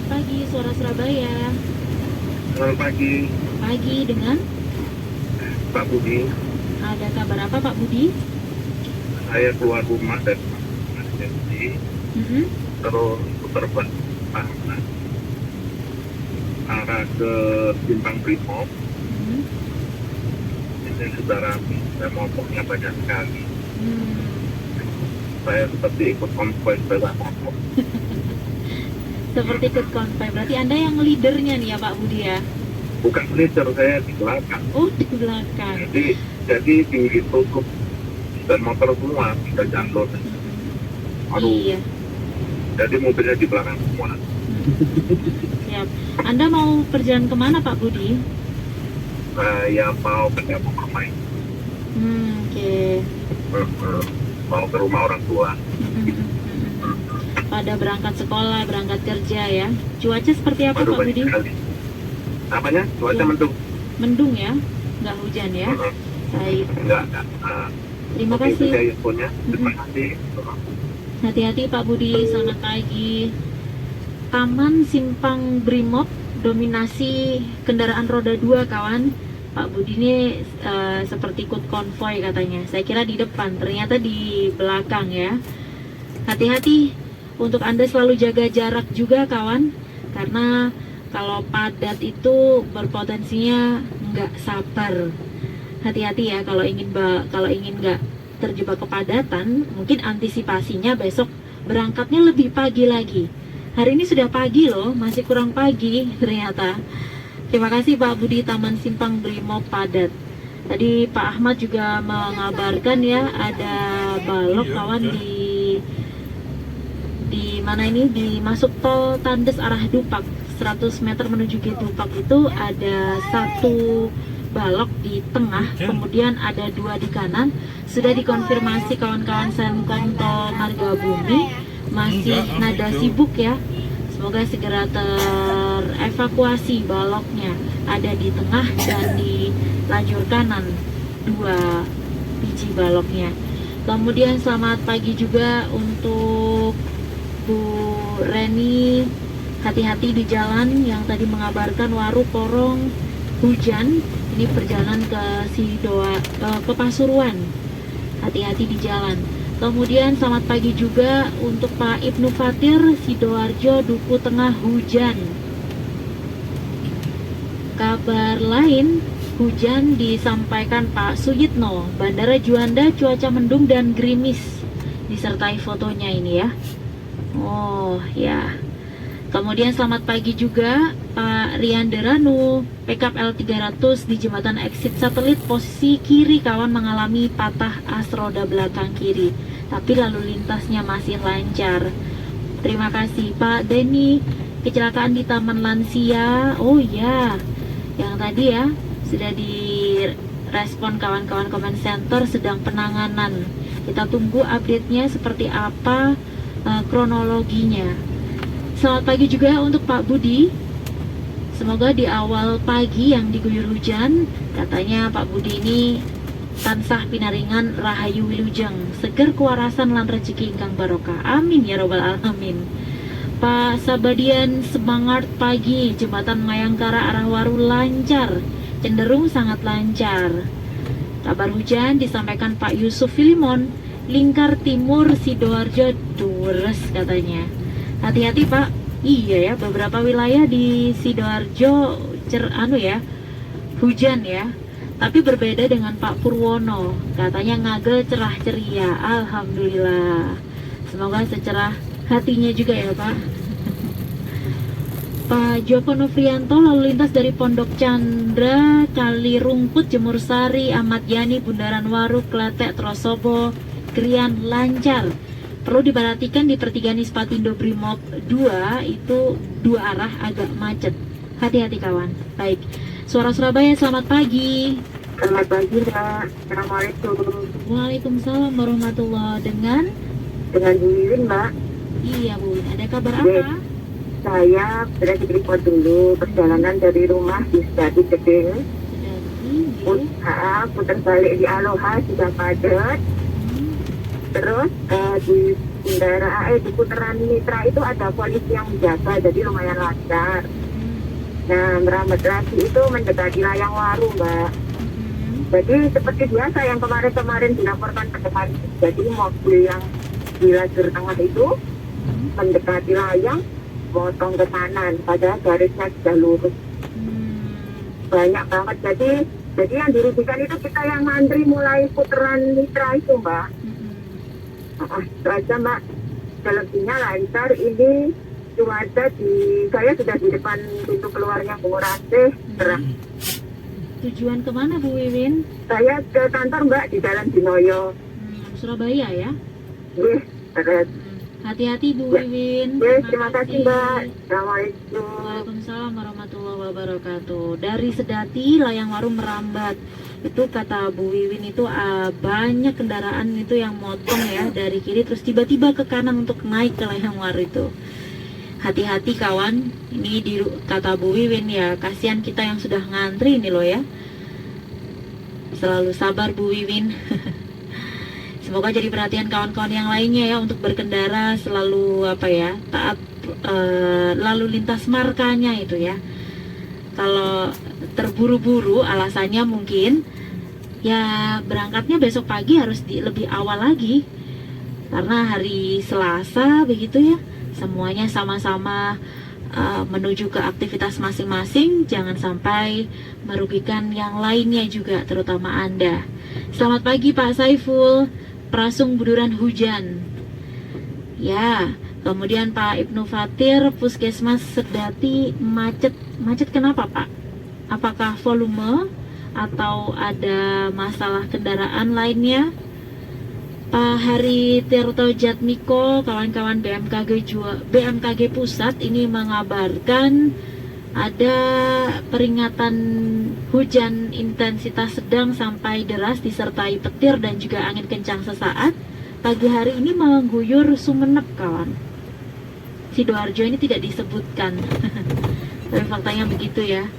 pagi, Suara Surabaya. Selamat pagi, Pagi dengan Pak Budi. ada kabar apa Pak Budi? Saya keluar rumah dari emergency, Mm-mm. terus putar balik arah ke Simpang Brimob. Mm-mm. Ini sudah ramai, dan motornya banyak sekali. Hmm. Saya seperti ikut konvoy sepeda motor. Seperti ikut konvoy. Berarti Anda yang leadernya nih ya Pak Budi ya? Bukan leader, saya di belakang. Oh, di belakang. Jadi ditutup dan motor semua bisa jalur. Aduh, Iya. jadi mobilnya di belakang semua. Siap. Anda mau perjalanan kemana Pak Budi? Saya mau ke dapur bermain, Oke. mau ke rumah orang tua. Pada berangkat sekolah, berangkat kerja ya. Cuaca seperti apa Baru Pak banyak Budi? sekali. Apanya? Cuaca Iya. mendung. Mendung ya? Nggak hujan ya? Baik. Enggak. Terima Oke, itu kasih. saya infonya. Terima kasih. Hati-hati Pak Budi, selamat pagi. Taman Simpang Brimob dominasi kendaraan roda 2 kawan. Pak Budi ini seperti ikut konvoy katanya. Saya kira di depan, ternyata di belakang ya. Hati-hati, untuk Anda selalu jaga jarak juga kawan, karena kalau padat itu berpotensinya nggak sabar. Hati-hati ya kalau ingin nggak terjebak kepadatan, mungkin antisipasinya besok berangkatnya lebih pagi lagi. Hari ini sudah pagi loh, masih kurang pagi ternyata. Terima kasih Pak Budi, Taman Simpang Brimob padat. Tadi Pak Ahmad juga mengabarkan ya ada balok kawan di mana ini, di masuk tol Tandes arah Dupak 100 meter menuju ke Dupak itu ada satu balok di tengah, kemudian ada 2 di kanan. Sudah dikonfirmasi kawan-kawan Senkom Tol Margabumi, masih nada sibuk ya. Semoga segera terevakuasi baloknya. Ada di tengah dan di lajur kanan 2 biji baloknya. Kemudian selamat pagi juga untuk Bu Reni. Hati-hati di jalan yang tadi mengabarkan Waru Porong hujan. Ini perjalanan ke ke Pasuruan. Hati-hati di jalan. Kemudian selamat pagi juga untuk Pak Ibnu Fatir, Sidoarjo, Duku Tengah hujan. Kabar lain, hujan disampaikan Pak Suyitno, Bandara Juanda cuaca mendung dan gerimis. Disertai fotonya ini ya. Oh ya. Kemudian selamat pagi juga Pak Rian Deranu, PKP L300 di jembatan exit satelit posisi kiri kawan mengalami patah as roda belakang kiri, tapi lalu lintasnya masih lancar. Terima kasih Pak Denny. Kecelakaan di Taman Lansia, oh iya, yang tadi ya sudah direspon kawan-kawan comment center, sedang penanganan. Kita tunggu update-nya seperti apa, kronologinya. Selamat pagi juga untuk Pak Budi. Semoga di awal pagi yang diguyur hujan, katanya Pak Budi ini tansah pinaringan rahayu wilujeng, seger kewarasan lan rezeki ingkang barokah. Amin ya robbal alamin. Pak Sabadian, semangat pagi, jembatan Mayangkara arah Waru lancar, cenderung sangat lancar. Kabar hujan disampaikan Pak Yusuf Filimon, Lingkar Timur Sidoarjo Dures katanya. Hati-hati Pak. Iya ya, beberapa wilayah di Sidoarjo hujan ya. Tapi berbeda dengan Pak Purwono, katanya ngagel cerah ceria. Alhamdulillah. Semoga secerah hatinya juga ya Pak. Pak Joko Novrianto, lalu lintas dari Pondok Chandra, Kali Rungkut, Jemur Sari, Ahmad Yani, Bundaran Waru, Klatek, Trosobo, Krian lancar. Perlu diperhatikan di pertigaan Ispatindo Brimob 2 itu 2 arah agak macet. Hati-hati kawan. Baik. Suara Surabaya, selamat pagi. Selamat pagi, Mbak. Assalamualaikum. Waalaikumsalam warahmatullahi dengan Bu Wiwin, Mbak. Iya Bu, ada kabar apa? Saya berada di report dulu perjalanan dari rumah di Setiati Gedeng. Putar balik di Aloha sudah padat. Terus di di putaran Mitra itu ada polisi yang menjaga, jadi lumayan lancar. Nah, merambat lagi itu mendekati Layang Waru, Mbak. Jadi seperti biasa yang kemarin-kemarin dilaporkan ke depan, jadi mobil yang di lajur tengah itu mendekati layang, potong ke kanan, padahal garisnya sudah lurus. Banyak banget, jadi yang dirugikan itu kita yang ngantri mulai putaran Mitra itu, Mbak. Itu aja, Mbak. Selebihnya lancar. Ini cuaca saya sudah di depan pintu keluarnya Bungur Asih, cerah. Tujuan kemana Bu Wiwin? Saya ke kantor, Mbak, di Jalan Dinoyo. Surabaya ya? Terus. Hati-hati Bu Wiwin. Terima kasih, Mbak. Assalamualaikum. Waalaikumsalam warahmatullahi wabarakatuh. Dari Sedati Layang Waru merambat. Itu kata Bu Wiwin itu banyak kendaraan itu yang motong ya dari kiri terus tiba-tiba ke kanan untuk naik ke Layang Waru itu. Hati-hati kawan. Ini kata Bu Wiwin ya, kasihan kita yang sudah ngantri ini loh ya. Selalu sabar Bu Wiwin. Semoga jadi perhatian kawan-kawan yang lainnya ya untuk berkendara selalu taat lalu lintas markanya itu ya. Kalau terburu-buru alasannya mungkin ya berangkatnya besok pagi harus lebih awal lagi karena hari Selasa begitu ya. Semuanya sama-sama menuju ke aktivitas masing-masing, jangan sampai merugikan yang lainnya juga terutama Anda. Selamat pagi Pak Saiful. Prasung Buduran hujan ya. Kemudian Pak Ibnu Fatir, Puskesmas Sedati macet kenapa Pak? Apakah volume atau ada masalah kendaraan lainnya? Pak Hari Tirto Jatmiko, kawan-kawan BMKG Pusat ini mengabarkan ada peringatan hujan intensitas sedang sampai deras disertai petir dan juga angin kencang sesaat. Pagi hari ini mengguyur Sumeneb kawan. Sidoarjo ini tidak disebutkan. Tapi faktanya begitu ya.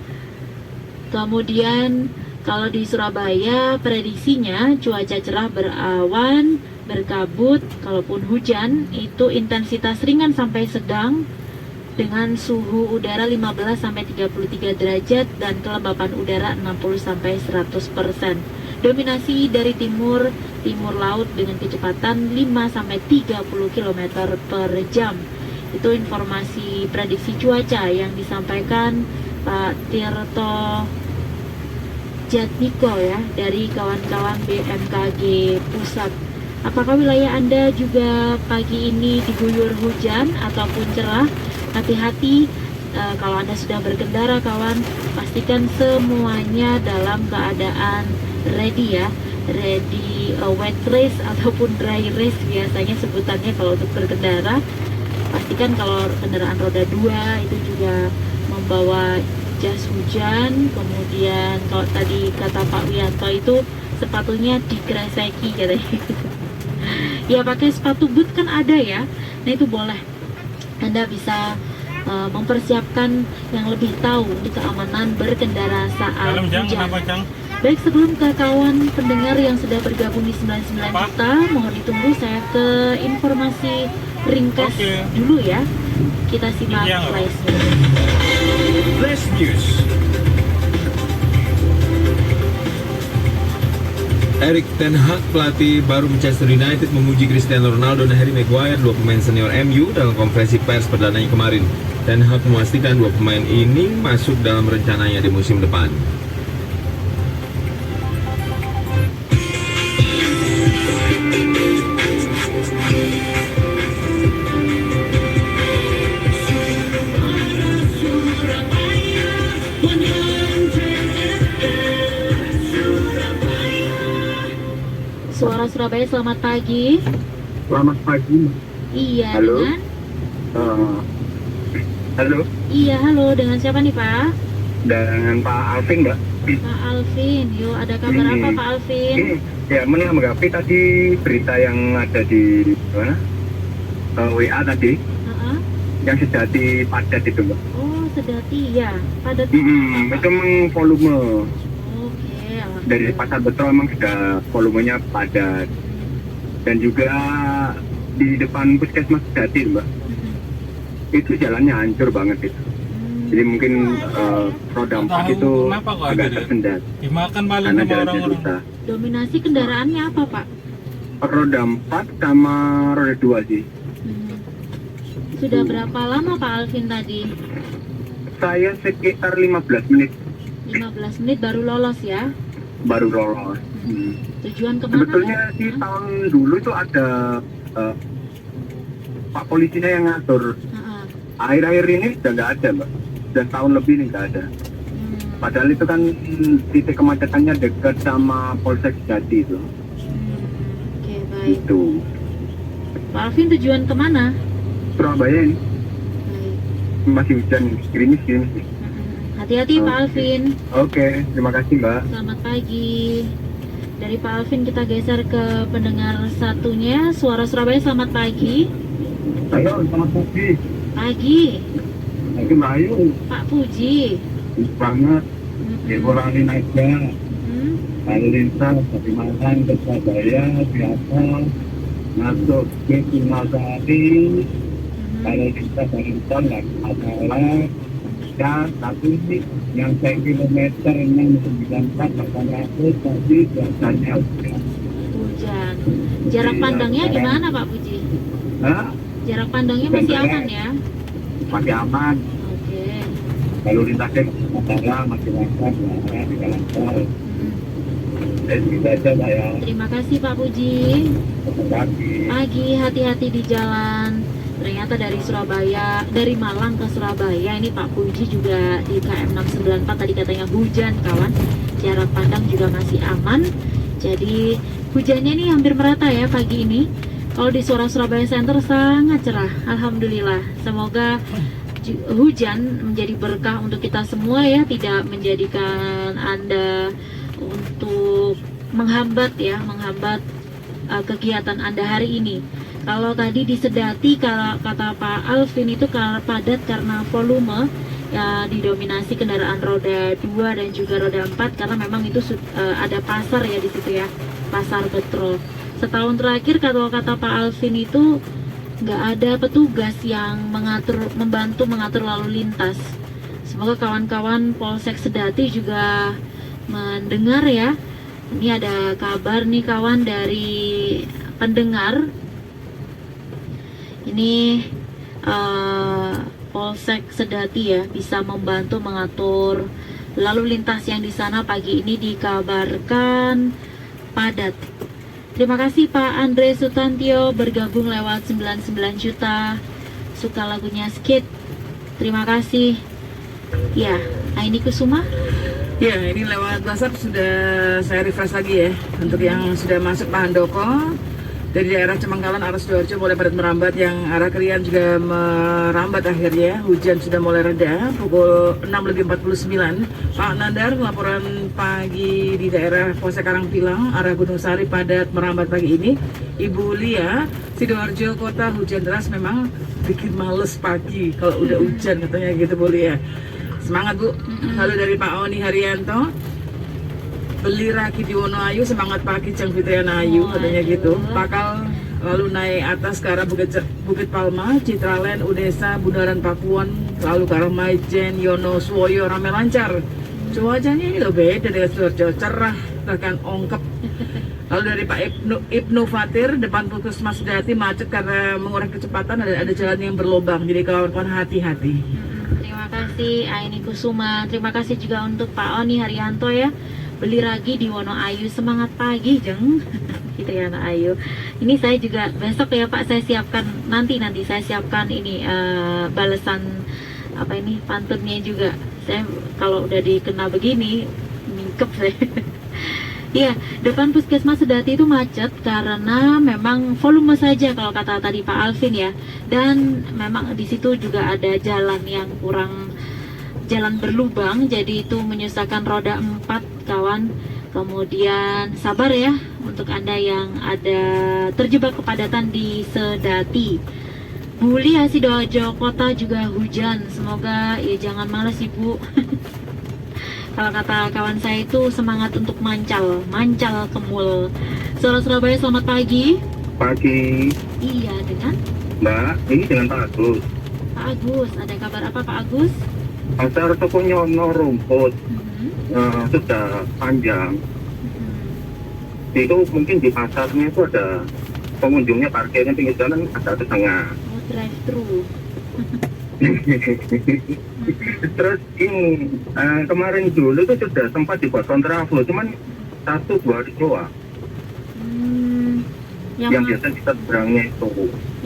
Kemudian kalau di Surabaya prediksinya cuaca cerah berawan, berkabut, kalaupun hujan itu intensitas ringan sampai sedang dengan suhu udara 15 sampai 33 derajat dan kelembapan udara 60 sampai 100%. Dominasi dari timur laut dengan kecepatan 5 sampai 30 km per jam. Itu informasi prediksi cuaca yang disampaikan Pak Tirto Jatmiko ya dari kawan-kawan BMKG Pusat. Apakah wilayah Anda juga pagi ini diguyur hujan ataupun cerah? Hati-hati kalau Anda sudah berkendara kawan, pastikan semuanya dalam keadaan ready ya. Ready wet race ataupun dry race biasanya sebutannya kalau untuk berkendara. Pastikan kalau kendaraan roda 2 itu juga membawa jas hujan. Kemudian kalau tadi kata Pak Wianto itu sepatunya dikreseki katanya. Ya pakai sepatu boot kan ada ya. Nah itu boleh. Anda bisa mempersiapkan yang lebih tahu untuk keamanan berkendara saat hujan. Baik, sebelum ke kawan pendengar yang sudah bergabung di 99 juta, mohon ditunggu saya ke informasi ringkas dulu ya. Kita simak flash news. Flash news. Erik ten Hag, pelatih baru Manchester United, memuji Cristiano Ronaldo dan Harry Maguire, dua pemain senior MU, dalam konferensi pers perdananya kemarin. Ten Hag memastikan dua pemain ini masuk dalam rencananya di musim depan. Suara Surabaya, selamat pagi. Selamat pagi. Iya, Halo. dengan? Halo, Iya, halo. Dengan siapa nih, Pak? dengan Pak Alvin, Mbak. Pak Alvin. Yuk, ada kabar apa, Pak Alvin? Ya, menanggapi tadi berita yang ada di mana? WA tadi, Heeh. yang Sedati padat itu, Mbak. Oh, Sedati ya. Padat. Itu memang volume Oke, dari pasar betul memang sudah volumenya padat. Dan juga di depan puskesmas Sedati Mbak. Itu jalannya hancur banget itu. Jadi mungkin roda 4 itu kenapa kok agak ada? tersendat Dimakan paling karena sama jalannya orang-orang. susah. Dominasi kendaraannya apa, Pak? Roda 4 sama roda 2 sih. Sudah berapa lama Pak Alvin tadi? Saya sekitar 15 menit 15 menit baru lolos ya? baru lolos. Tujuan kemana? Sebetulnya di tahun dulu itu ada Pak polisinya yang ngatur. Heeh. Akhir-akhir ini udah nggak ada Mbak. Dan tahun lebih ini nggak ada. Padahal itu kan titik kemacetannya dekat sama Polsek Jati itu. Oke, baik. Itu Pak Alvin tujuan kemana? Surabaya ini Baik. masih hujan, gerimis nih. Hati-hati Pak Alvin. Oke, terima kasih Mbak. Selamat pagi. Dari Pak Alvin kita geser ke pendengar satunya. Suara Surabaya, selamat pagi. Halo, selamat pagi. Pagi. Lagi Mbak Ayu, Pak Puji. banget. Dikurangin aja. Lalu lintas dari Malang ke Surabaya biasa masuk ke Singosari. Kalau lintas dari tol nggak masalah. Ya, tapi yang saya kilometer 694 800 tadi biasanya Hujan. Jarak pandangnya gimana Pak Puji? Jarak pandangnya masih aman ya? masih aman. Oke. Lalu lintasnya masalah masih lancar, ya, di jalan tol. Gitu aja saya. Terima kasih Pak Puji. Selamat pagi. Pagi, hati-hati di jalan. Ternyata dari Surabaya, dari Malang ke Surabaya ini Pak Puji juga di KM 694 tadi katanya hujan kawan. Jarak pandang juga masih aman. Jadi hujannya ini hampir merata ya pagi ini. Kalau di Surabaya Center sangat cerah. Alhamdulillah. Semoga hujan menjadi berkah untuk kita semua ya, tidak menjadikan Anda untuk menghambat kegiatan Anda hari ini. Kalau tadi di Sedati, kata Pak Alvin itu padat karena volume ya, didominasi kendaraan roda 2 dan juga roda 4 karena memang itu ada pasar ya di situ ya, pasar Betrol. Setahun terakhir kalau kata Pak Alvin itu nggak ada petugas yang membantu mengatur lalu lintas. Semoga kawan-kawan Polsek Sedati juga mendengar ya. Ini ada kabar nih kawan dari pendengar. Ini Polsek Sedati ya bisa membantu mengatur lalu lintas yang di sana pagi ini dikabarkan padat. Terima kasih Pak Andre Sutantio bergabung lewat 99 juta. Suka lagunya Skate. Terima kasih. Ya, Aini Kusuma. Ya, ini lewat WhatsApp sudah saya refresh lagi ya. Untuk yang sudah masuk Pak Handoko dari daerah Cemangkalan arah Sidoarjo mulai padat merambat, yang arah Krian juga merambat akhirnya. Hujan sudah mulai reda pukul 6.49. Pak Nandar, laporan pagi di daerah Polsek Karangpilang arah Gunung Sari padat merambat pagi ini. Ibu Lia, Sidoarjo kota hujan deras memang bikin males pagi kalau udah hujan katanya gitu Bu Lia. Semangat Bu. Lalu dari Pak Oni Haryanto, beli raki di Wonoayu, semangat pagi Cang Fitriana Ayu katanya gitu. Pakal lalu naik atas ke arah Bukit Palma, Citraland, Unesa, Bundaran Pakuwon, lalu ke arah Maijen, Yonoswoyo ramai lancar. Cuacanya ini loh beda dengan Sidoarjo, cerah bahkan ongkep. Lalu dari Pak Ibnu Fatir, depan Puskesmas Sedati macet karena mengurangi kecepatan, ada jalan yang berlubang, jadi kawan-kawan hati-hati. Terima kasih Aini Kusuma. Terima kasih juga untuk Pak Oni Haryanto ya. Beli ragi di Wonoayu, semangat pagi Jeng. Gitu ya Anak Ayu. Ini saya juga besok ya Pak, saya siapkan nanti saya siapkan ini balasan apa ini pantunnya juga. Saya kalau udah dikena begini mingkep saya. Iya, depan Puskesmas Sedati itu macet karena memang volume saja kalau kata tadi Pak Alvin ya. Dan memang di situ juga ada jalan yang jalan berlubang, jadi itu menyusahkan roda 4 kawan. Kemudian sabar ya untuk Anda yang ada terjebak kepadatan di Sedati. Bu Lia, Sidoarjo kota juga hujan. Semoga ya jangan malas Ibu. Kalau kata kawan saya itu semangat untuk mancal kemul. Suara Surabaya, selamat pagi. Pagi. Iya, dengan Mbak, ini dengan Pak Agus. Pak Agus. Ada kabar apa Pak Agus? Pasar toko nyono rumput Mhm. sudah panjang. Mhm. Itu mungkin di pasarnya itu ada pengunjungnya parkirnya pinggir jalan ada di tengah. Oh, drive thru. Terus ini kemarin dulu itu sudah sempat dibuat kontraflow, cuman 1-2 hari doang. Yang Yang biasa kita seberangnya itu.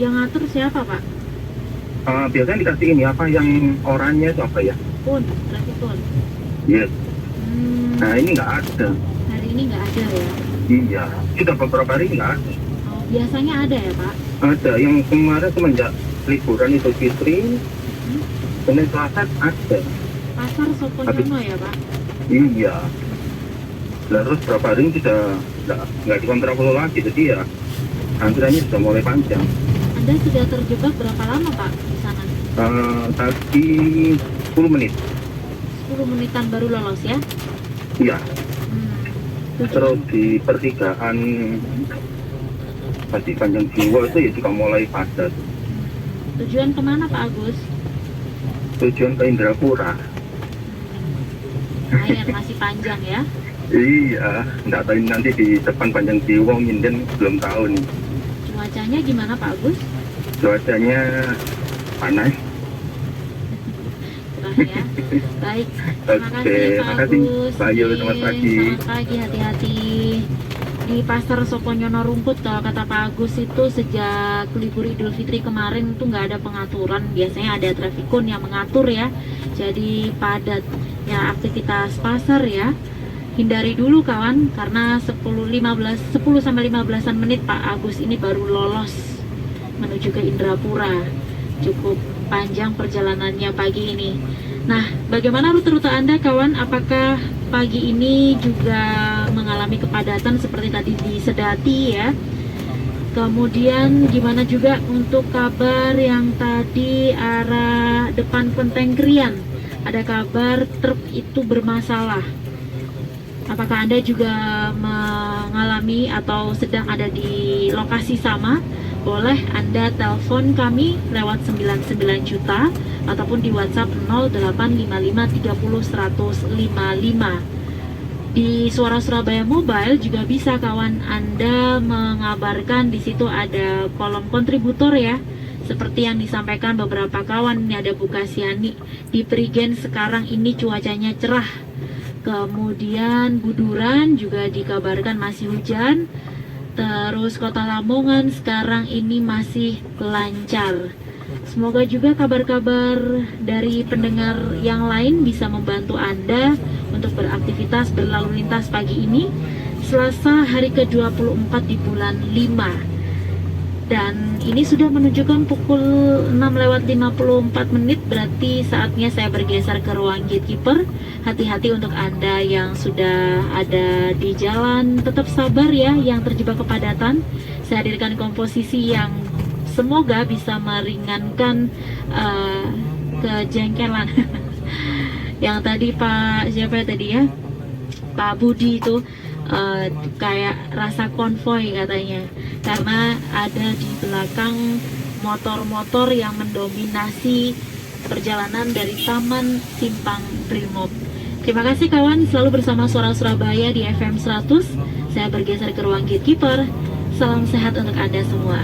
yang ngatur siapa Pak? Biasanya dikasih ini apa yang oranye itu apa ya? Pun, traffic pun. Yes. Hmm, Nah ini nggak ada. hari ini nggak ada ya? Iya. Sudah beberapa hari nggak ada. Oh, biasanya ada ya Pak? Ada yang kemarin semenjak liburan itu Fitri, Senin Selasa ada. Pasar Soponyono ya Pak? Iya. Terus berapa hari ini sudah nggak dikontraflow lagi, jadi ya antriannya sudah mulai panjang. Anda sudah terjebak berapa lama Pak di sana? Tadi 10 menit. 10 menitan baru lolos ya? Iya. Hmm. Terus di pertigaan tadi Panjang Jiwa itu ya juga mulai padat. Tujuan kemana Pak Agus? Tujuan ke Indrapura. Lumayan, masih panjang ya? Iya, nggak tahu nanti di depan Panjang Jiwa nginden belum tahu nih. Cuacanya gimana Pak Agus? Cuacanya panas. Cerah ya? Baik, terima Oke, kasih Pak makasih. Agus. Bayu, Oke, selamat pagi. Selamat pagi, hati-hati. Di pasar Soponyono Rumput, kalau kata Pak Agus itu sejak libur Idul Fitri kemarin tuh nggak ada pengaturan. Biasanya ada trafikun yang mengatur ya. Jadi padat ya aktivitas pasar ya. Hindari dulu kawan, karena 10-15an menit Pak Agus ini baru lolos menuju ke Indrapura. Cukup panjang perjalanannya pagi ini. Nah, bagaimana rute-rute Anda kawan? Apakah pagi ini juga mengalami kepadatan seperti tadi di Sedati ya? Kemudian gimana juga untuk kabar yang tadi arah depan Klenteng Krian? Ada kabar truk itu bermasalah. Apakah Anda juga mengalami atau sedang ada di lokasi sama? Boleh Anda telepon kami lewat 99 juta ataupun di WhatsApp 0855 30 100 55. Di Suara Surabaya Mobile juga bisa kawan Anda mengabarkan, di situ ada kolom kontributor ya. Seperti yang disampaikan beberapa kawan, ini ada Bu Kasiani. Di Prigen sekarang ini cuacanya cerah. Kemudian Buduran juga dikabarkan masih hujan. Terus Kota Lamongan sekarang ini masih lancar. Semoga juga kabar-kabar dari pendengar yang lain bisa membantu Anda untuk beraktivitas berlalu lintas pagi ini, Selasa hari ke-24 di bulan 5. Dan ini sudah menunjukkan pukul 6:54, berarti saatnya saya bergeser ke ruang gatekeeper. Hati-hati untuk Anda yang sudah ada di jalan, tetap sabar ya yang terjebak kepadatan. Saya hadirkan komposisi yang semoga bisa meringankan kejengkelan. Yang tadi Pak siapa tadi ya? Pak Budi itu kayak rasa konvoy katanya, karena ada di belakang motor-motor yang mendominasi perjalanan dari Taman Simpang Brimob. Terima kasih kawan, selalu bersama Suara Surabaya di FM 100. Saya bergeser ke ruang gatekeeper. Salam sehat untuk Anda semua.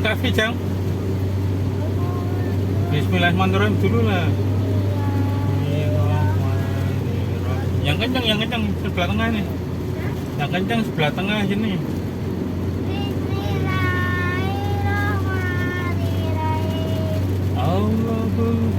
Kafi, Cang. Bismillahirrahmanirrahim dulu lah. Yang kencang sebelah tengah nih. Yang kencang sebelah tengah sini. Allahu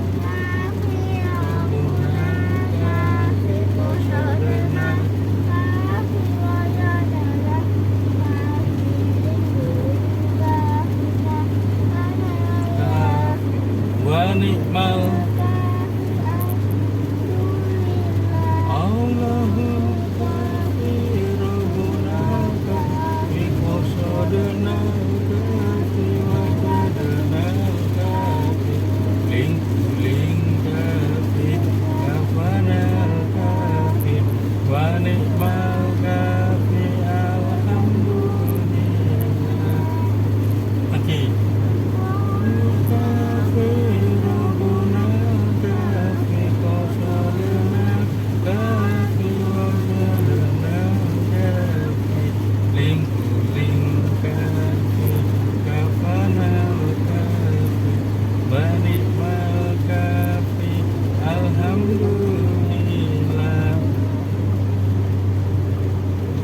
wa ni'mal Allahu rabbuna fi qasadana fi wajadana ling ling kafi kafana kafi wa ni'mal kafi alhamdulillah. Oke.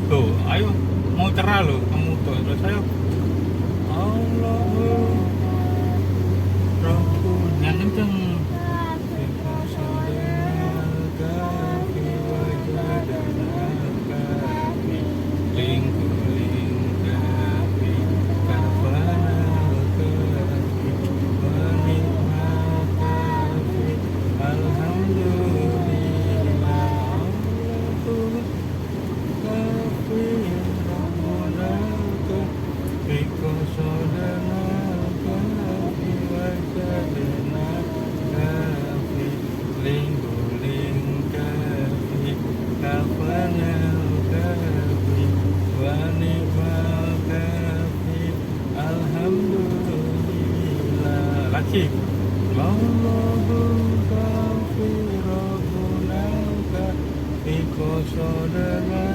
Tuh, ayo mau cerah lo, kamu tuh terus ayo. Allahu Rabbun yang kenceng. Laki Allahu kafi rabbuna kafi qasadana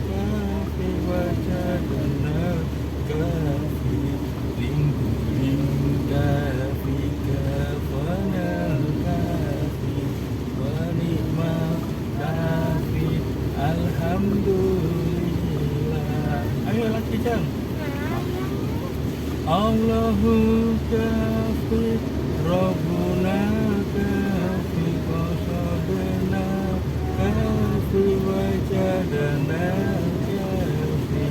kafi wajadana kafi lingkuling kafi kafana kafi wa ni'mal kafi alhamdulillah. Ayo laki Cang. Allahu kafi rabbuna kafi qasadana kafi wajadana kafi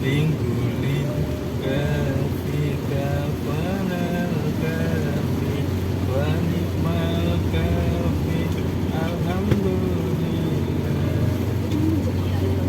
lingkuling kafi kafana kafi wa ni'mal kafi alhamdulillah.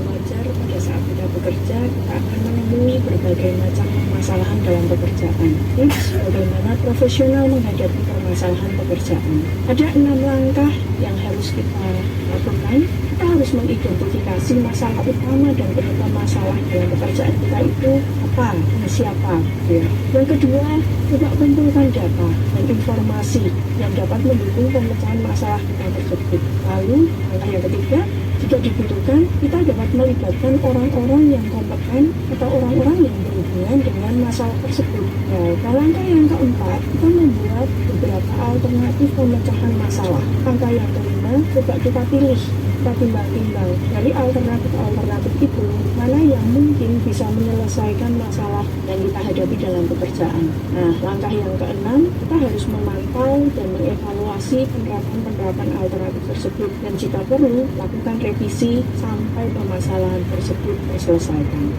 Wajar pada saat kita bekerja kita akan menemui berbagai macam permasalahan dalam pekerjaan. Tips bagaimana profesional menghadapi permasalahan pekerjaan. Ada 6 langkah yang harus kita lakukan. Kita harus mengidentifikasi masalah utama dan penyebab masalah dalam pekerjaan kita itu apa dan siapa. Ya. Yang kedua, coba kumpulkan data dan informasi yang dapat mendukung pemecahan masalah kita tersebut. Lalu, langkah yang ketiga, jika dibutuhkan, kita dapat melibatkan orang-orang yang kompeten atau orang-orang yang berhubungan dengan masalah tersebut. Nah, langkah yang keempat, kita membuat beberapa alternatif pemecahan masalah. Langkah yang kelima, coba kita pilih, kita timbang-timbang dari alternatif itu, mana yang mungkin bisa menyelesaikan masalah yang kita hadapi dalam pekerjaan. Nah, langkah yang keenam, kita harus memantau dan mengevaluasi penerapan alternatif tersebut, dan jika perlu, lakukan revisi sampai permasalahan tersebut terselesaikan.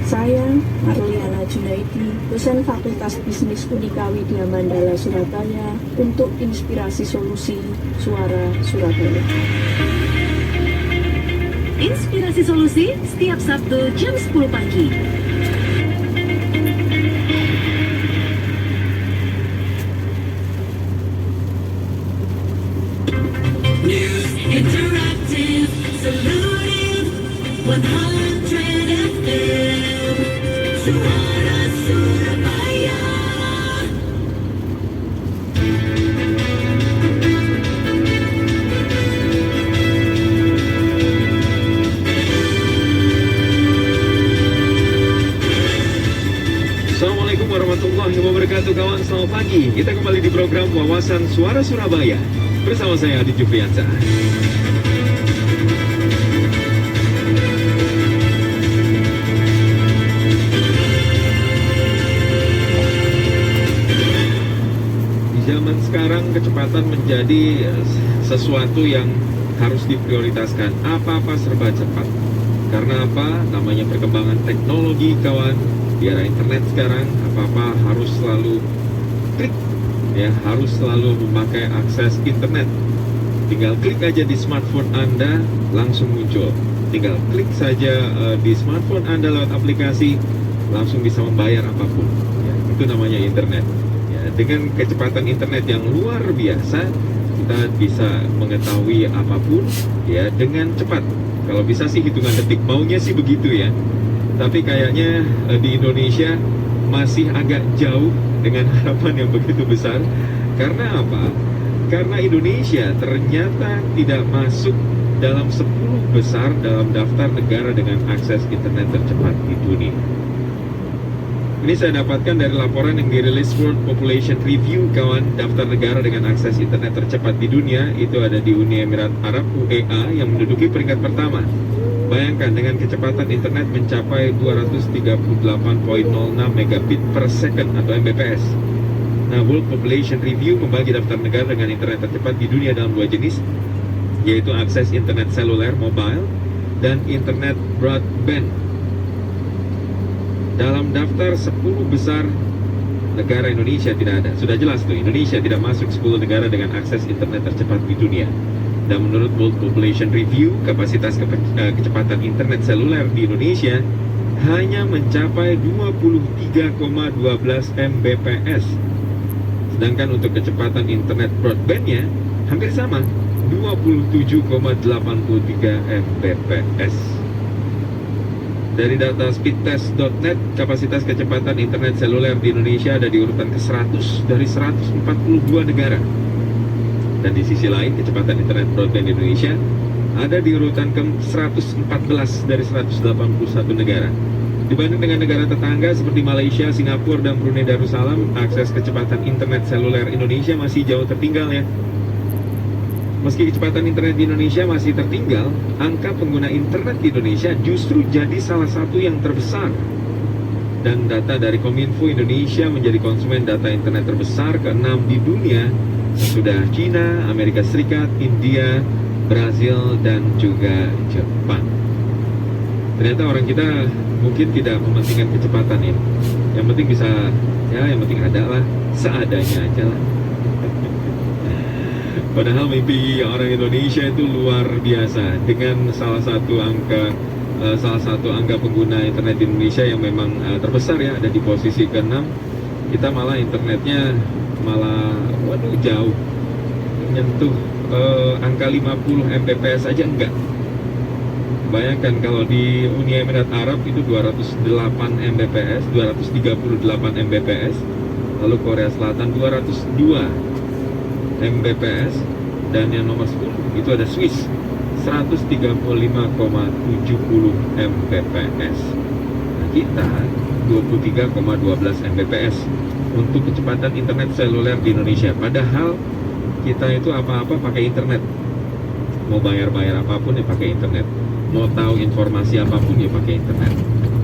Saya, Marliana Junaidi, dosen Fakultas Bisnis Unika Widya Mandala Surabaya, untuk Inspirasi Solusi Suara Surabaya. Inspirasi Solusi setiap Sabtu jam 10 pagi. News Interactive Saluting 100 FM Suara Surabaya. Assalamualaikum warahmatullahi wabarakatuh kawan, selamat pagi. Kita kembali di program Wawasan Suara Surabaya bersama saya Adit Jufriansah. Di zaman sekarang kecepatan menjadi sesuatu yang harus diprioritaskan. Apa-apa serba cepat. Karena apa? Namanya perkembangan teknologi kawan. Di era internet sekarang apa-apa harus selalu klik, ya, harus selalu memakai akses internet. Tinggal klik aja di smartphone Anda langsung muncul. Tinggal klik saja di smartphone Anda lewat aplikasi langsung bisa membayar apapun. Ya, itu namanya internet. Ya, dengan kecepatan internet yang luar biasa, kita bisa mengetahui apapun ya dengan cepat. Kalau bisa sih hitungan detik, maunya sih begitu ya. Tapi kayaknya di Indonesia masih agak jauh dengan harapan yang begitu besar. Karena apa? Karena Indonesia ternyata tidak masuk dalam 10 besar dalam daftar negara dengan akses internet tercepat di dunia. Ini saya dapatkan dari laporan yang dirilis World Population Review, kawan. Daftar negara dengan akses internet tercepat di dunia itu ada di Uni Emirat Arab UEA yang menduduki peringkat pertama. Bayangkan dengan kecepatan internet mencapai 238.06 megabit per second atau Mbps. Nah, World Population Review membagi daftar negara dengan internet tercepat di dunia dalam 2 jenis, yaitu akses internet seluler mobile dan internet broadband. Dalam daftar 10 besar negara, Indonesia tidak ada. Sudah jelas tuh, Indonesia tidak masuk 10 negara dengan akses internet tercepat di dunia. Dan menurut World Population Review, kapasitas kecepatan internet seluler di Indonesia hanya mencapai 23,12 Mbps. Sedangkan untuk kecepatan internet broadbandnya hampir sama, 27,83 Mbps. Dari data speedtest.net, kapasitas kecepatan internet seluler di Indonesia ada di urutan ke-100 dari 142 negara. Dan di sisi lain, kecepatan internet broadband di Indonesia ada di urutan ke-114 dari 181 negara. Dibanding dengan negara tetangga seperti Malaysia, Singapura, dan Brunei Darussalam, akses kecepatan internet seluler Indonesia masih jauh tertinggal ya. Meski kecepatan internet di Indonesia masih tertinggal, angka pengguna internet di Indonesia justru jadi salah satu yang terbesar. Dan data dari Kominfo, Indonesia menjadi konsumen data internet terbesar ke-6 di dunia, sudah China, Amerika Serikat, India, Brazil, dan juga Jepang. Ternyata orang kita mungkin tidak mementingkan kecepatan ya. Yang penting bisa, ya yang penting ada lah, seadanya aja lah. Padahal mimpi orang Indonesia itu luar biasa. Dengan salah satu angka pengguna internet di Indonesia yang memang terbesar ya, ada di posisi ke-6. Kita malah internetnya waduh jauh, menyentuh angka 50 Mbps aja enggak. Bayangkan kalau di Uni Emirat Arab itu 208 Mbps, 238 Mbps, lalu Korea Selatan 202 Mbps, dan yang nomor 10 itu ada Swiss 135,70 Mbps. Nah, kita 23,12 Mbps untuk kecepatan internet seluler di Indonesia. Padahal kita itu apa-apa pakai internet. Mau bayar-bayar apapun ya pakai internet. Mau tahu informasi apapun ya pakai internet.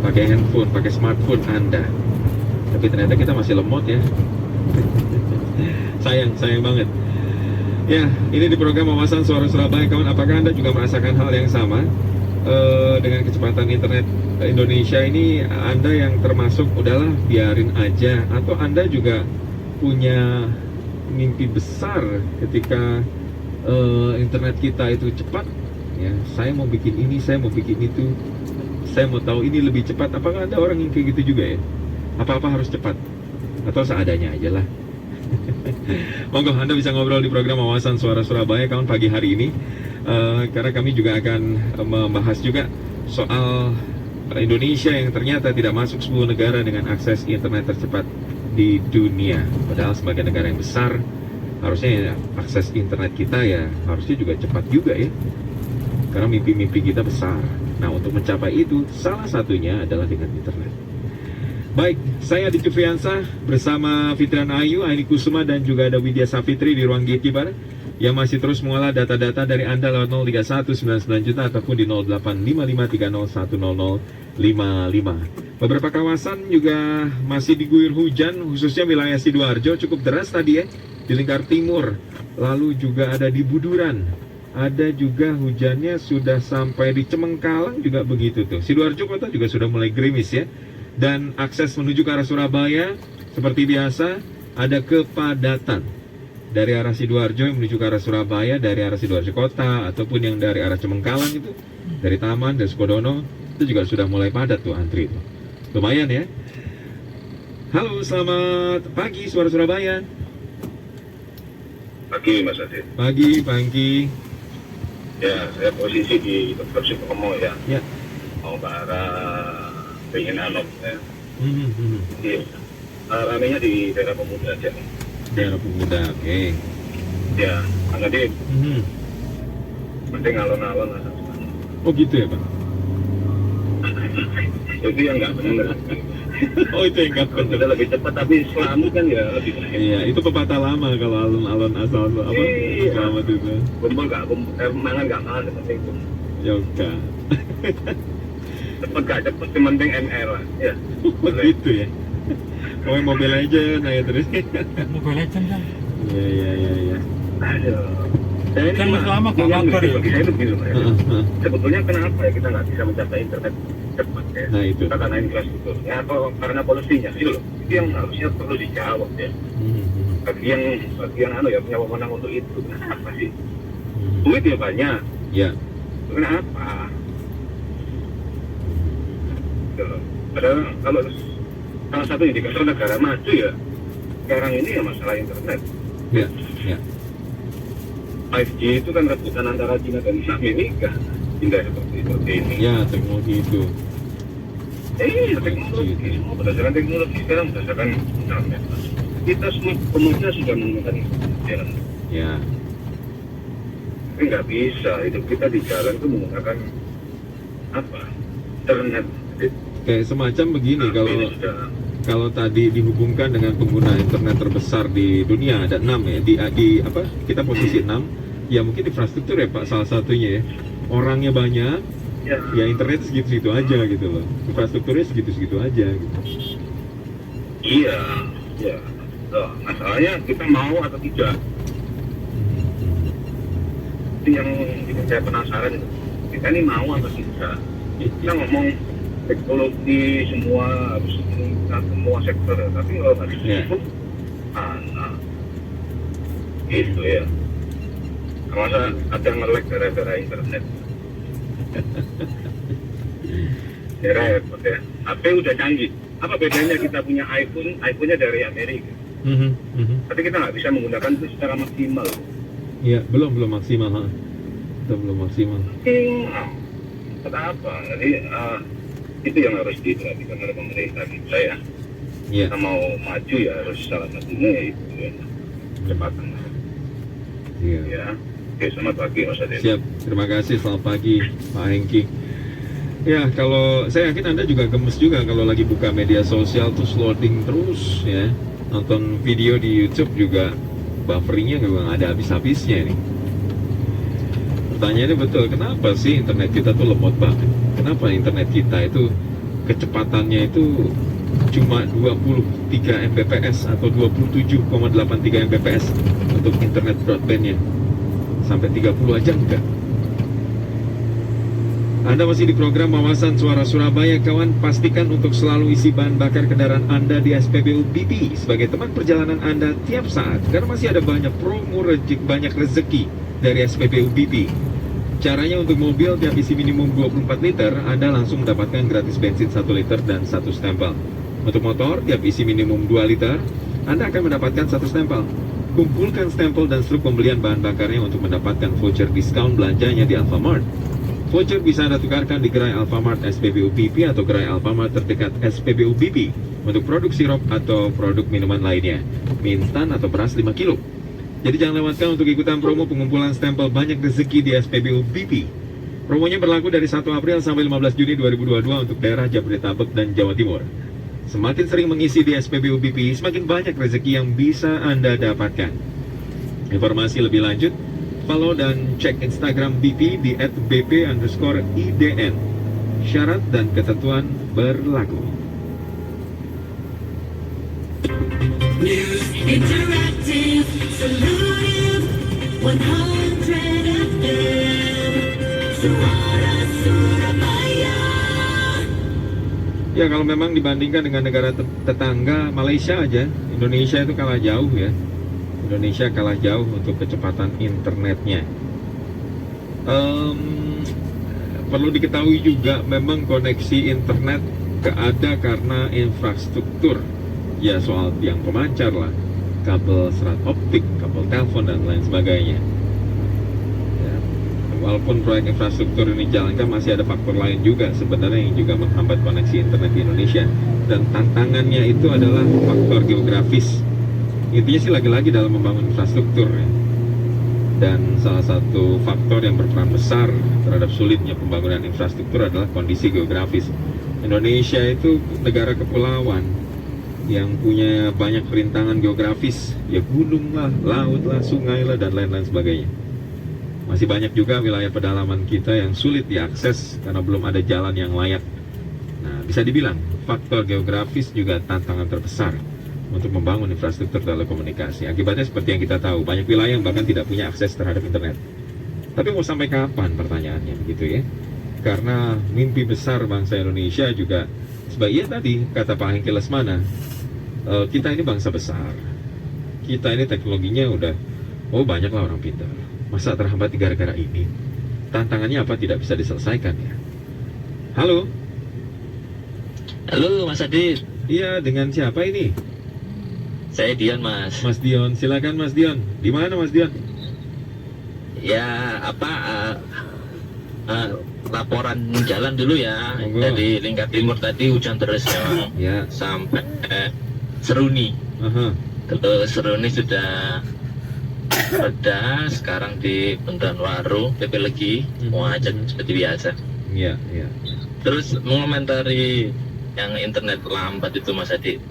Pakai handphone, pakai smartphone Anda. Tapi ternyata kita masih lemot ya. sayang banget. Ya, ini di program Wawasan Suara Surabaya, kawan. Apakah Anda juga merasakan hal yang sama? Dengan kecepatan internet Indonesia ini, Anda yang termasuk udahlah biarin aja, atau Anda juga punya mimpi besar ketika internet kita itu cepat ya, saya mau bikin ini, saya mau bikin itu, saya mau tahu ini lebih cepat. Apakah ada orang yang kayak gitu juga ya? Apa-apa harus cepat atau seadanya aja lah. Monggo Anda bisa ngobrol di program Wawasan Suara Surabaya, kawan, pagi hari ini. Karena kami juga akan membahas juga soal Indonesia yang ternyata tidak masuk 10 negara dengan akses internet tercepat di dunia. Padahal sebagai negara yang besar, harusnya ya, akses internet kita ya harusnya juga cepat juga ya. Karena mimpi-mimpi kita besar. Nah, untuk mencapai itu, salah satunya adalah dengan internet. Baik, saya Adi Cufriansah bersama Fitran Ayu, Aini Kusuma, dan juga ada Widya Safitri di ruang gatekeeper yang masih terus mengolah data-data dari Anda lewat 03199 juta ataupun di 0855301055. Beberapa kawasan juga masih diguyur hujan, khususnya wilayah Sidoarjo cukup deras tadi ya, di lingkar timur. Lalu juga ada di Buduran. Ada juga hujannya sudah sampai di Cemengkalang juga begitu tuh. Sidoarjo kota juga sudah mulai gerimis ya. Dan akses menuju ke arah Surabaya seperti biasa ada kepadatan dari arah Sidoarjo yang menuju ke arah Surabaya, dari arah Sidoarjo kota ataupun yang dari arah Cemengkalang itu, dari Taman dan Sukodono itu juga sudah mulai padat tuh antri itu. Lumayan ya. Halo, selamat pagi Suara Surabaya. Pagi Mas Adit. Pagi, Pangki. Ya, saya posisi di Dr. Sutomo ya. Ya. Mau ke arah pengen Anok ya. Iya. Ramenya di daerah Pemuda aja nih. Daerah Pemuda, oke. Ya, Mas Adit. Penting alon-alon lah. Oh gitu ya Pak? Itu yang nggak benar. Oh itu yang nggak benar. Kita lebih cepat tapi selamat kan ya lebih baik. Iya, itu pepatah lama kalau alun-alun asal apa? Iya. Selamat itu. Kumpul nggak kumpul, mangan nggak mangan, yang penting kumpul. Yoga. Cepet gak cepet, yang penting MR lah. Ya. Begitu ya. Oh Mobile Legend, nah ya terus. Mobile Legends kan. Iya. Aduh. Saya ini Kan masih lama kok, yang motor ya? bagi saya itu begini Pak, ya. Sebetulnya kenapa ya kita nggak bisa mencapai internet cepat ya? Nah itu. Karena infrastrukturnya atau karena polusinya itu loh. Itu yang harusnya perlu dijawab ya. Bagi yang ya punya wewenang untuk itu, kenapa sih? Duit ya banyak. Ya. Kenapa? Gitu loh. Padahal kalau salah satu indikator negara maju ya sekarang ini ya masalah internet. Ya. 5G itu kan rebutan antara China dan Amerika. Indah seperti ini. Ya, teknologi itu. Teknologi. Semua berdasarkan teknologi sekarang berdasarkan internet. Kita semua pemuda sudah menggunakan jalan. Ya. Tapi nggak bisa. Hidup kita di jalan itu menggunakan apa? Internet. Kayak semacam begini kalau tadi dihubungkan dengan pengguna internet terbesar di dunia ada 6 ya di apa kita posisi 6 ya mungkin infrastruktur ya Pak salah satunya ya orangnya banyak ya internet segitu-segitu aja gitu loh infrastrukturnya segitu-segitu aja gitu. Iya loh, masalahnya kita mau atau tidak itu yang bikin saya penasaran kita ini mau atau tidak kita ngomong teknologi semua harus meningkat semua sektor tapi kalau harus itu gitu ya masa ada nge-lag gara-gara internet ya repot ya HP udah canggih apa bedanya kita punya iPhone-nya dari Amerika tapi kita nggak bisa menggunakan itu secara maksimal ya belum maksimal kita belum maksimal kenapa jadi itu yang harus diperhatikan oleh pemerintah kita ya. Kita mau maju ya harus salah satunya ya itu ya kecepatan. Iya. Ya. Oke, selamat pagi Mas Ade. Siap, terima kasih, selamat pagi Pak Hengki. Ya, kalau saya yakin Anda juga gemes juga kalau lagi buka media sosial terus loading terus ya. Nonton video di YouTube juga bufferingnya nggak ada habis-habisnya nih. Pertanyaannya betul, kenapa sih internet kita tuh lemot banget? Kenapa internet kita itu kecepatannya itu cuma 23 Mbps atau 27,83 Mbps untuk internet broadbandnya? Sampai 30 aja enggak? Anda masih di program Wawasan Suara Surabaya, kawan. Pastikan untuk selalu isi bahan bakar kendaraan Anda di SPBU BP sebagai teman perjalanan Anda tiap saat, karena masih ada banyak promo banyak rezeki dari SPBU BP. Caranya untuk mobil tiap isi minimum 24 liter, Anda langsung mendapatkan gratis bensin 1 liter dan 1 stempel. Untuk motor, tiap isi minimum 2 liter, Anda akan mendapatkan 1 stempel. Kumpulkan stempel dan struk pembelian bahan bakarnya untuk mendapatkan voucher diskon belanjanya di Alfamart. Voucher bisa Anda tukarkan di gerai Alfamart SPBU BP atau gerai Alfamart terdekat SPBU BP untuk produk sirup atau produk minuman lainnya, mie instan atau beras 5 kilo. Jadi jangan lewatkan untuk ikutan promo pengumpulan stempel banyak rezeki di SPBU BP. Promonya berlaku dari 1 April sampai 15 Juni 2022 untuk daerah Jabodetabek dan Jawa Timur. Semakin sering mengisi di SPBU BP, semakin banyak rezeki yang bisa Anda dapatkan. Informasi lebih lanjut, follow dan cek Instagram BP di @bp_idn. Syarat dan ketentuan berlaku. News Interactive Salutif 100 FM Suara Surabaya. Ya, kalau memang dibandingkan dengan negara tetangga Malaysia aja, Indonesia itu kalah jauh ya. Indonesia kalah jauh untuk kecepatan internetnya. Perlu diketahui juga memang koneksi internet ada karena infrastruktur. Ya, soal tiang pemancar lah, kabel serat optik, kabel telepon dan lain sebagainya. Ya, walaupun proyek infrastruktur ini jalankan, masih ada faktor lain juga sebenarnya yang juga menghambat koneksi internet di Indonesia. Dan tantangannya itu adalah faktor geografis. Intinya sih lagi-lagi dalam membangun infrastruktur ya. Dan salah satu faktor yang berperan besar terhadap sulitnya pembangunan infrastruktur adalah kondisi geografis. Indonesia itu negara kepulauan yang punya banyak rintangan geografis, ya gunung lah, laut lah, sungai lah, dan lain-lain sebagainya. Masih banyak juga wilayah pedalaman kita yang sulit diakses karena belum ada jalan yang layak. Nah, bisa dibilang faktor geografis juga tantangan terbesar untuk membangun infrastruktur telekomunikasi. Akibatnya seperti yang kita tahu, banyak wilayah yang bahkan tidak punya akses terhadap internet. Tapi mau sampai kapan pertanyaannya begitu ya? Karena mimpi besar bangsa Indonesia juga sebagai tadi kata Pak Hengki Lesmana, kita ini bangsa besar. Kita ini teknologinya udah, banyaklah orang pintar. Masa terhambat gara-gara ini? Tantangannya apa tidak bisa diselesaikan ya? Halo? Halo Mas Adit. Iya, dengan siapa ini? Saya Dion Mas. Mas Dion, silakan Mas Dion. Di mana Mas Dion? Ya laporan jalan dulu ya. Dari Lingkar Timur tadi hujan terus ya. Sampai Seruni. Terus Seruni sudah reda, sekarang di Bentuan Waru, PP Legi, mau ajak seperti biasa. Iya. Terus mengomentari yang internet lambat itu Mas Adit.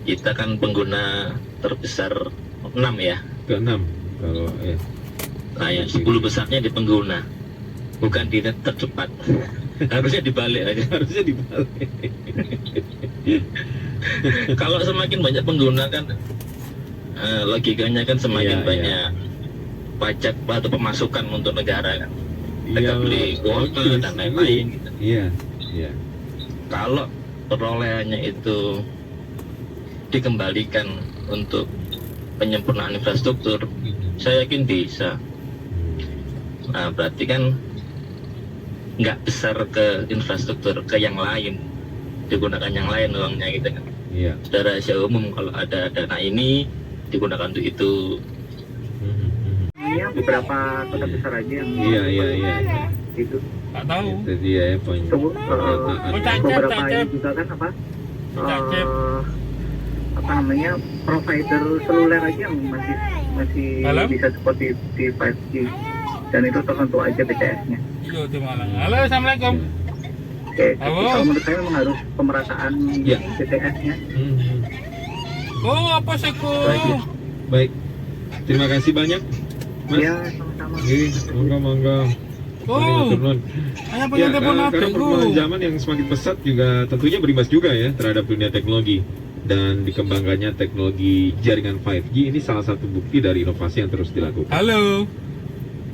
Kita kan pengguna terbesar 6 ya. Ke-6 kalau ya. Nah, yang 10 besarnya di pengguna, bukan di net tercepat. Harusnya dibalik aja. Harusnya dibalik. Kalau semakin banyak pengguna kan logikanya kan semakin banyak pajak atau pemasukan untuk negara kan. Kita beli kuota dan lain-lain gitu. Iya. Kalau perolehannya itu dikembalikan untuk penyempurnaan infrastruktur, saya yakin bisa. Nah, berarti kan nggak besar ke infrastruktur, ke yang lain, digunakan yang lain uangnya gitu kan. Iya. Sudah rahasia umum kalau ada dana ini digunakan untuk itu. Beberapa kota besar aja yang Iya. itu. Tak tahu. Itu dia ya poin. Beberapa ini juga kan provider seluler aja yang masih bisa support di 5G, dan itu tertentu aja BTS-nya. Iya, di Malang. Halo, assalamualaikum. Oke, kalau menurut saya memang harus pemerataan BTS-nya. Oh, apa sih Baik. Terima kasih banyak, Mas. Ya, sama-sama. Monggo. Hanya punya telepon HP. Karena perkembangan zaman yang semakin pesat juga tentunya berimbas juga ya terhadap dunia teknologi. Dan dikembangkannya teknologi jaringan 5G ini salah satu bukti dari inovasi yang terus dilakukan. Halo.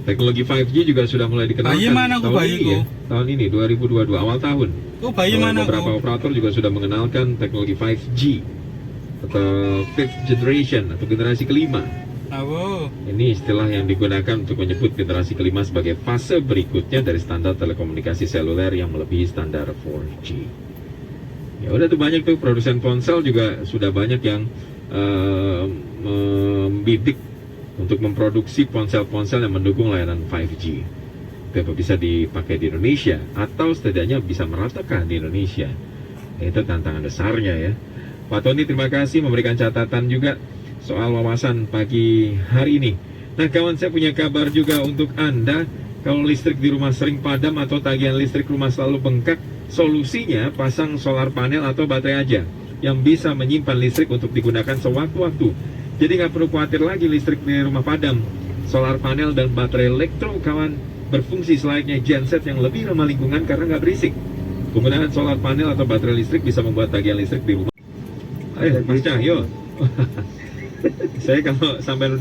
Teknologi 5G juga sudah mulai dikenalkan Bayi mana tahun ini 2022 awal tahun. Beberapa operator juga sudah mengenalkan teknologi 5G atau fifth generation atau generasi kelima. Ini istilah yang digunakan untuk menyebut generasi kelima sebagai fase berikutnya dari standar telekomunikasi seluler yang melebihi standar 4G. Ya udah tuh banyak tuh produsen ponsel juga sudah banyak yang membidik untuk memproduksi ponsel-ponsel yang mendukung layanan 5G. Itu bisa dipakai di Indonesia atau setidaknya bisa meratakan di Indonesia. Itu tantangan besarnya ya. Pak Tony, terima kasih memberikan catatan juga soal wawasan pagi hari ini. Nah kawan, saya punya kabar juga untuk Anda Kalau listrik di rumah sering padam atau tagihan listrik rumah selalu bengkak, solusinya pasang solar panel atau baterai aja yang bisa menyimpan listrik untuk digunakan sewaktu-waktu. Jadi nggak perlu khawatir lagi listrik di rumah padam. Solar panel dan baterai elektro kawan berfungsi selayaknya genset yang lebih ramah lingkungan karena nggak berisik. Penggunaan solar panel atau baterai listrik bisa membuat tagihan listrik di rumah. Mas Cahyo, saya kalau sampai udah